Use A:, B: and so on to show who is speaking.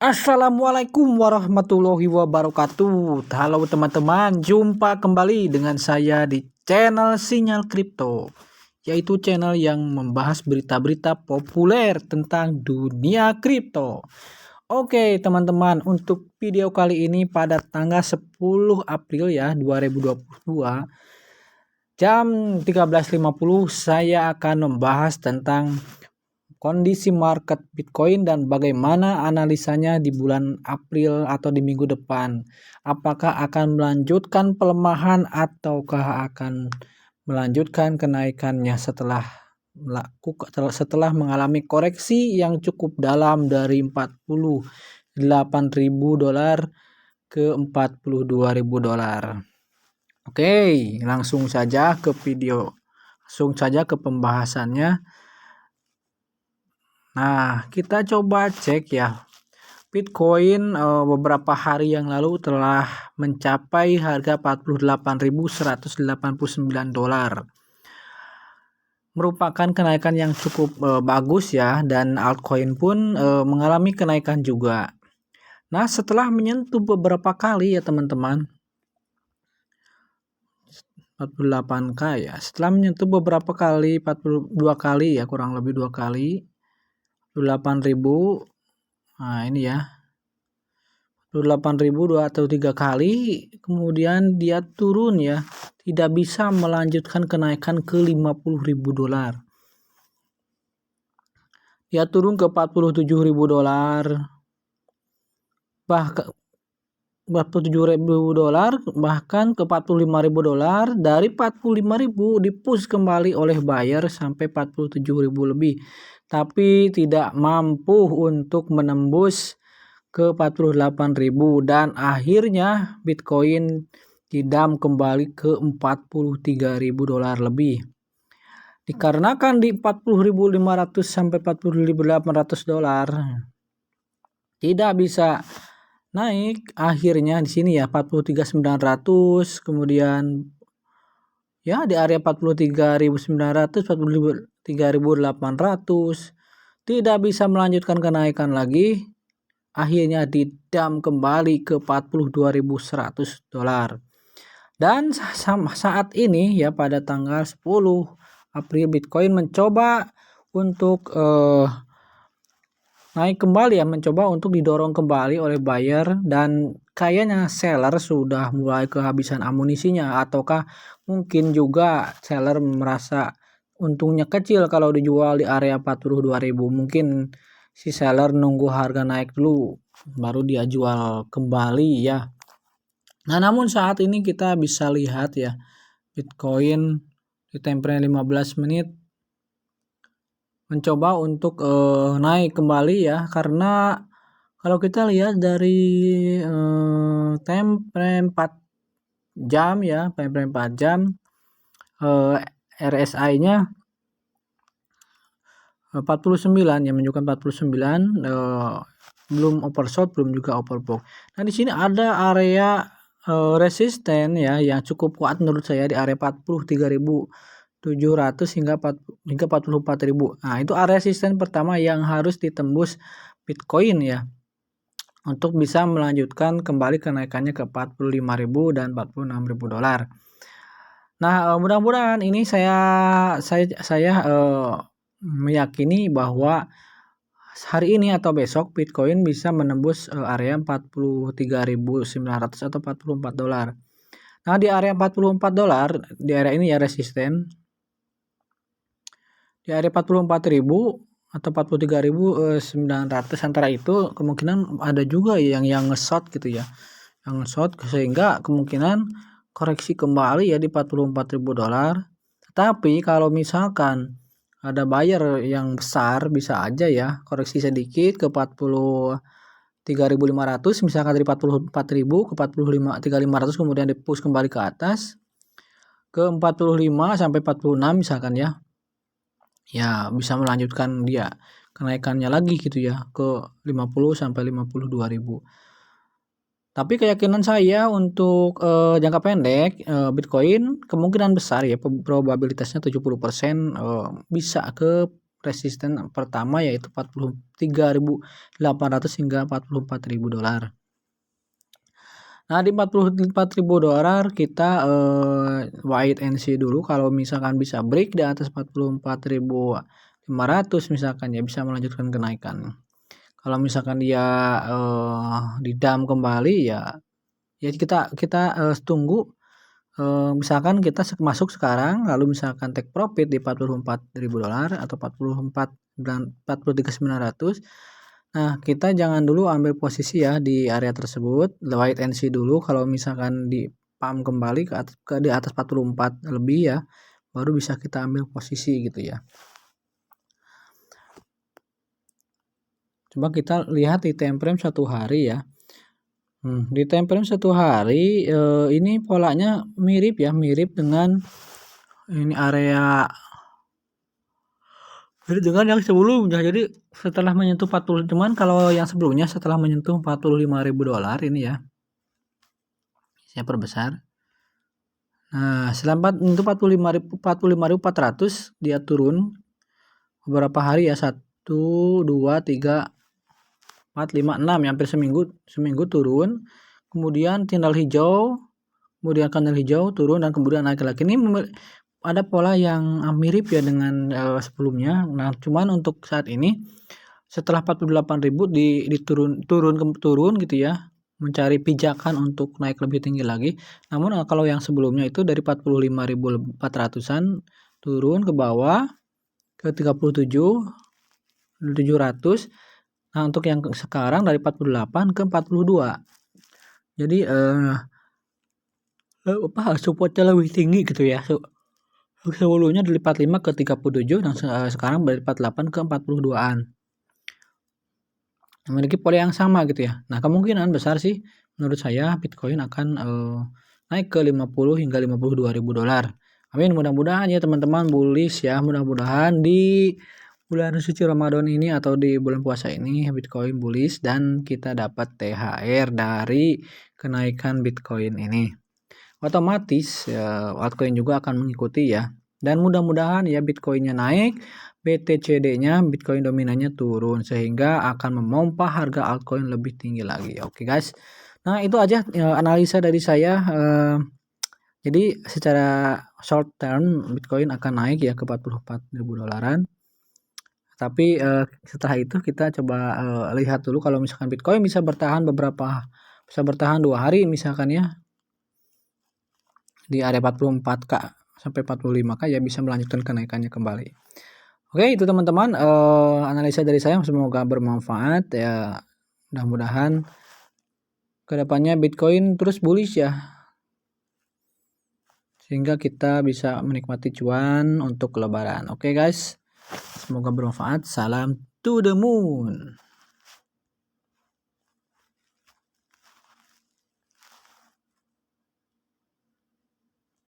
A: Assalamualaikum warahmatullahi wabarakatuh. Halo teman-teman, jumpa kembali dengan saya di channel Sinyal Kripto, yaitu channel yang membahas berita-berita populer tentang dunia kripto. Oke teman-teman, untuk video kali ini pada tanggal 10 April ya 2022 jam 13.50 saya akan membahas tentang kondisi market Bitcoin dan bagaimana analisanya di bulan April atau di minggu depan. Apakah akan melanjutkan pelemahan ataukah akan melanjutkan kenaikannya setelah mengalami koreksi yang cukup dalam dari 48.000 dolar ke 42.000 dolar. Oke, langsung saja ke video. Langsung saja ke pembahasannya. Nah, kita coba cek ya. Bitcoin beberapa hari yang lalu telah mencapai harga 48.189 dolar. Merupakan kenaikan yang cukup bagus ya, dan altcoin pun mengalami kenaikan juga. Nah, setelah menyentuh beberapa kali ya teman-teman, 48k ya. Setelah menyentuh beberapa kali, 42 kali ya, kurang lebih 2 kali. 8.000. Nah, ini ya. 8.000 2 atau 3 kali, kemudian dia turun ya. Tidak bisa melanjutkan kenaikan ke 50.000 dolar. Dia turun ke 47.000 dolar. Bahkan 47.000 dolar, bahkan ke 45.000 dolar. Dari 45.000 dipush kembali oleh buyer sampai 47.000 lebih, tapi tidak mampu untuk menembus ke 48.000 dan akhirnya Bitcoin didam kembali ke 43.000 dolar lebih. Dikarenakan di 40.500 sampai 40.800 dolar tidak bisa naik, akhirnya di sini ya 43.900, kemudian ya di area 43.900, 43.800 tidak bisa melanjutkan kenaikan lagi, akhirnya didam kembali ke 42.100 dolar. Dan saat ini ya pada tanggal 10 April Bitcoin mencoba untuk naik kembali ya, mencoba untuk didorong kembali oleh buyer, dan kayaknya seller sudah mulai kehabisan amunisinya, ataukah mungkin juga seller merasa untungnya kecil kalau dijual di area 42.000. Mungkin si seller nunggu harga naik dulu baru dia jual kembali ya. Nah, namun saat ini kita bisa lihat ya, Bitcoin di time frame 15 menit mencoba untuk naik kembali ya, karena kalau kita lihat dari time frame 4 jam ya, time frame 4 jam RSI-nya 49 yang menunjukkan 49, belum oversold, belum juga overbought. Nah, di sini ada area resisten ya yang cukup kuat menurut saya di area 43.700 hingga 44.000. Nah, itu area resisten pertama yang harus ditembus Bitcoin ya, untuk bisa melanjutkan kembali kenaikannya ke 45.000 dan 46.000 dolar. Nah, mudah-mudahan ini saya meyakini bahwa hari ini atau besok Bitcoin bisa menembus area 43.900 atau 44 dolar. Nah, di area 44 dolar, di area ini ya resisten. Di area 44.000 atau 43.900 antara itu kemungkinan ada juga yang nge-short gitu ya. Yang nge-short, sehingga kemungkinan koreksi kembali ya di 44.000 dolar. Tetapi kalau misalkan ada buyer yang besar, bisa aja ya koreksi sedikit ke 43.500, misalkan dari 44.000 ke 45.300, kemudian di-push kembali ke atas ke 45 sampai 46 misalkan ya. Ya, bisa melanjutkan dia kenaikannya lagi gitu ya ke 50 sampai 52.000. Tapi keyakinan saya untuk jangka pendek Bitcoin kemungkinan besar ya, probabilitasnya 70% bisa ke resisten pertama yaitu 43.800 hingga 44.000 dolar. Nah, di 44.000 dolar kita wait and see dulu. Kalau misalkan bisa break di atas 44.500 misalkan ya bisa melanjutkan kenaikan. Kalau misalkan dia didam kembali ya kita tunggu. Misalkan kita masuk sekarang lalu misalkan take profit di 44.000 dolar atau 43.900. Nah, kita jangan dulu ambil posisi ya di area tersebut, wait and see dulu. Kalau misalkan di pump kembali ke di atas 44 lebih ya, baru bisa kita ambil posisi gitu ya. Coba kita lihat di time frame 1 hari ya. Di time frame 1 hari ini polanya mirip dengan ini area dengan yang sebelumnya. Jadi setelah menyentuh 40, cuman kalau yang sebelumnya setelah menyentuh 45.000 dolar ini ya. Saya perbesar. Nah, setelah menyentuh 45.400 dia turun beberapa hari ya, 1 2 3 4 5 6 ya, hampir seminggu turun. Kemudian tindal hijau, kemudian kanal hijau turun dan kemudian naik lagi. Ini ada pola yang mirip ya dengan sebelumnya. Nah, cuman untuk saat ini setelah 48.000 turun gitu ya, mencari pijakan untuk naik lebih tinggi lagi. Namun kalau yang sebelumnya itu dari 45.400-an turun ke bawah ke 37.700. Nah, untuk yang sekarang dari 48 ke 42. Jadi supportnya lebih tinggi gitu ya. Sebelumnya dari 45 ke 37 dan sekarang dari 48 ke 42-an. Memiliki pola yang sama gitu ya. Nah, kemungkinan besar sih menurut saya Bitcoin akan naik ke 50 hingga 52.000 dolar. Amin, mudah-mudahan ya teman-teman bullish ya. Mudah-mudahan di bulan suci Ramadan ini atau di bulan puasa ini Bitcoin bullish dan kita dapat THR dari kenaikan Bitcoin ini. Otomatis ya, altcoin juga akan mengikuti ya. Dan mudah-mudahan ya Bitcoinnya naik, BTCD-nya, Bitcoin dominannya turun sehingga akan memompa harga altcoin lebih tinggi lagi. Oke guys. Nah, itu aja analisa dari saya. Jadi secara short term Bitcoin akan naik ya ke 44.000 dolaran. Tapi setelah itu kita coba lihat dulu kalau misalkan Bitcoin bisa bertahan 2 hari misalkan ya di area 44K sampai 45K ya bisa melanjutkan kenaikannya kembali. Oke, itu teman-teman analisa dari saya, semoga bermanfaat ya. Mudah-mudahan kedepannya Bitcoin terus bullish ya, sehingga kita bisa menikmati cuan untuk lebaran. Oke guys, semoga bermanfaat. Salam to the moon.